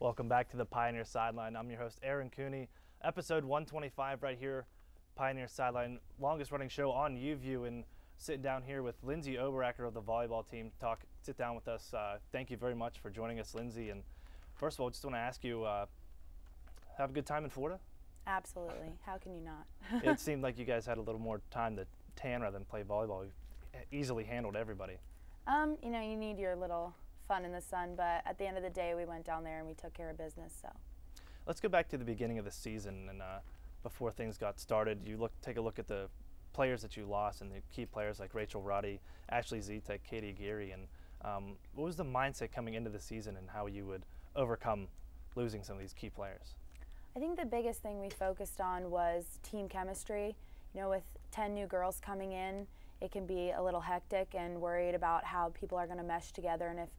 Welcome back to the Pioneer Sideline. I'm your host, Aaron Cooney. Episode 125 right here, Pioneer Sideline, longest running show on YouView, and sitting down here with Lindsay Oberacker of the volleyball team to sit down with us. Thank you very much for joining us, Lindsay. And first of all, just want to ask you, have a good time in Florida? Absolutely. How can you not? It seemed like you guys had a little more time to tan rather than play volleyball. You easily handled everybody. You know, you need your little fun in the sun, but at the end of the day, we went down there and we took care of business. So let's go back to the beginning of the season, and before things got started, take a look at the players that you lost and the key players like Rachel Roddy, Ashley Zita, Katie Geary, and what was the mindset coming into the season and how you would overcome losing some of these key players? I think the biggest thing we focused on was team chemistry. You know, with 10 new girls coming in, it can be a little hectic and worried about how people are going to mesh together, and if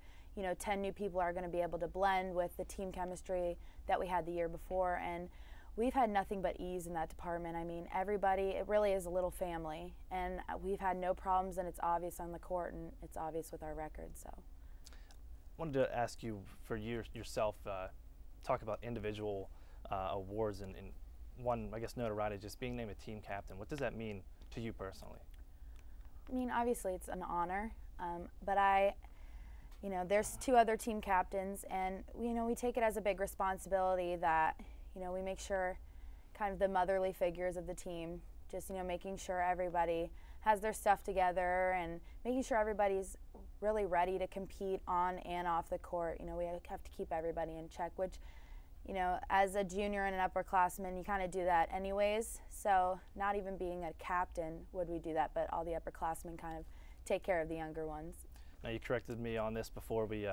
10 new people are going to be able to blend with the team chemistry that we had the year before. And we've had nothing but ease in that department. I mean, everybody, it really is a little family, and we've had no problems, and it's obvious on the court and it's obvious with our record. So I wanted to ask you, for yourself, talk about individual awards and one, I guess, notoriety, just being named a team captain. What does that mean to you personally? I mean, obviously it's an honor, but there's two other team captains, and we take it as a big responsibility that we make sure kind of the motherly figures of the team, just making sure everybody has their stuff together and making sure everybody's really ready to compete on and off the court. We have to keep everybody in check, which as a junior and an upperclassman, you kind of do that anyways. So not even being a captain would we do that, but all the upperclassmen kind of take care of the younger ones. Now, you corrected me on this before we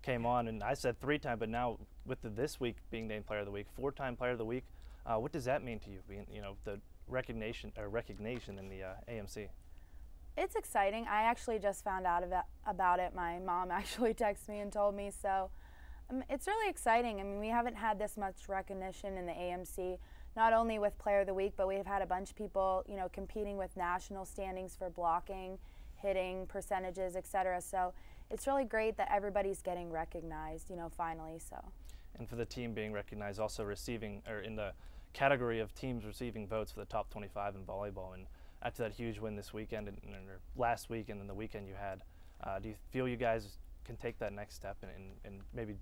came on, and I said 3-time, but now with this week being named Player of the Week, 4-time Player of the Week, what does that mean to you? Being, the recognition in the AMC. It's exciting. I actually just found out about it. My mom actually texted me and told me, so it's really exciting. I mean, we haven't had this much recognition in the AMC, not only with Player of the Week, but we've had a bunch of people, competing with national standings for blocking, hitting percentages, etc. So it's really great that everybody's getting recognized, finally. So. And for the team being recognized, also receiving, or in the category of teams receiving votes for the top 25 in volleyball. And after that huge win this weekend, and last week, and then the weekend you had, do you feel you guys can take that next step and maybe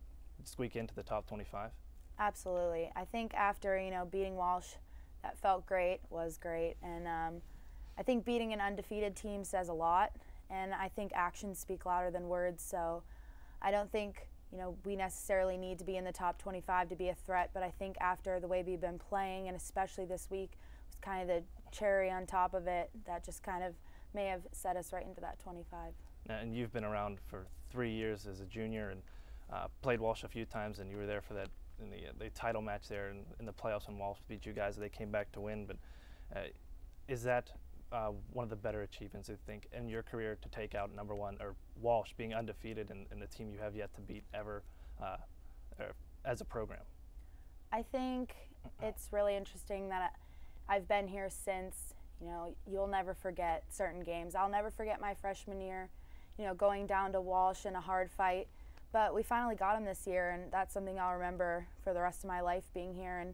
squeak into the top 25? Absolutely. I think after beating Walsh, that felt great, was great, and I think beating an undefeated team says a lot, and I think actions speak louder than words. So I don't think we necessarily need to be in the top 25 to be a threat, but I think after the way we've been playing, and especially this week, was kind of the cherry on top of it that just kind of may have set us right into that 25. And you've been around for 3 years as a junior and played Walsh a few times, and you were there for that in the title match there in the playoffs when Walsh beat you guys. They came back to win, but is that one of the better achievements, I think, in your career, to take out number one, or Walsh being undefeated in the team you have yet to beat ever as a program? I think it's really interesting that I've been here since. You'll never forget certain games. I'll never forget my freshman year, going down to Walsh in a hard fight. But we finally got him this year, and that's something I'll remember for the rest of my life being here. And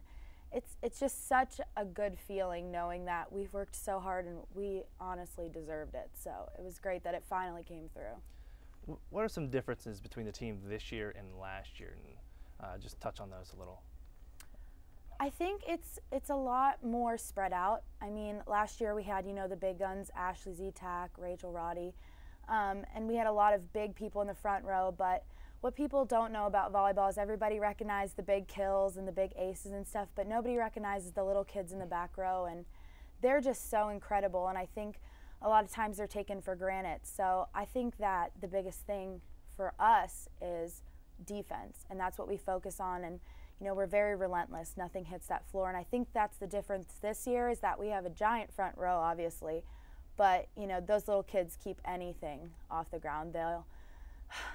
it's just such a good feeling knowing that we've worked so hard and we honestly deserved it. So it was great that it finally came through. What are some differences between the team this year and last year? And just touch on those a little. I think it's a lot more spread out. I mean, last year we had, the big guns, Ashley Zita, Rachel Roddy, and we had a lot of big people in the front row, but what people don't know about volleyball is everybody recognizes the big kills and the big aces and stuff, but nobody recognizes the little kids in the back row, and they're just so incredible, and I think a lot of times they're taken for granted. So I think that the biggest thing for us is defense, and that's what we focus on, and we're very relentless. Nothing hits that floor, and I think that's the difference this year, is that we have a giant front row, obviously, but those little kids keep anything off the ground.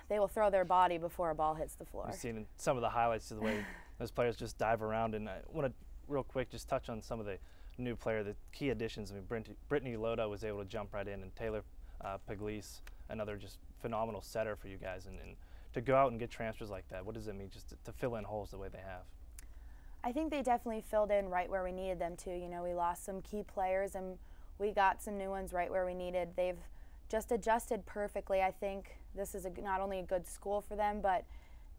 They will throw their body before a ball hits the floor. We've seen some of the highlights of the way those players just dive around, and I want to real quick just touch on some of the new player, the key additions. I mean, Brittany Loda was able to jump right in, and Taylor Pugliese, another just phenomenal setter for you guys, and to go out and get transfers like that? What does it mean just to fill in holes the way they have? I think they definitely filled in right where we needed them to. You know, we lost some key players and we got some new ones right where we needed. They've just adjusted perfectly. I think this is not only a good school for them, but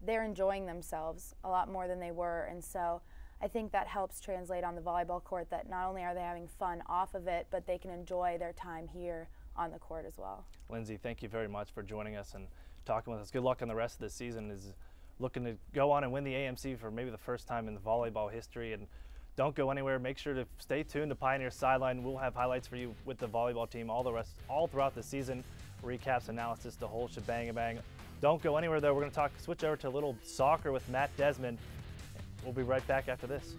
they're enjoying themselves a lot more than they were. And so I think that helps translate on the volleyball court, that not only are they having fun off of it, but they can enjoy their time here on the court as well. Lindsay, thank you very much for joining us and talking with us. Good luck on the rest of the season. Is looking to go on and win the AMC for maybe the first time in the volleyball history. And don't go anywhere. Make sure to stay tuned to Pioneer Sideline. We'll have highlights for you with the volleyball team all throughout the season. Recaps, analysis, the whole shebang-a-bang. Don't go anywhere though. We're going to switch over to a little soccer with Matt Desmond. We'll be right back after this.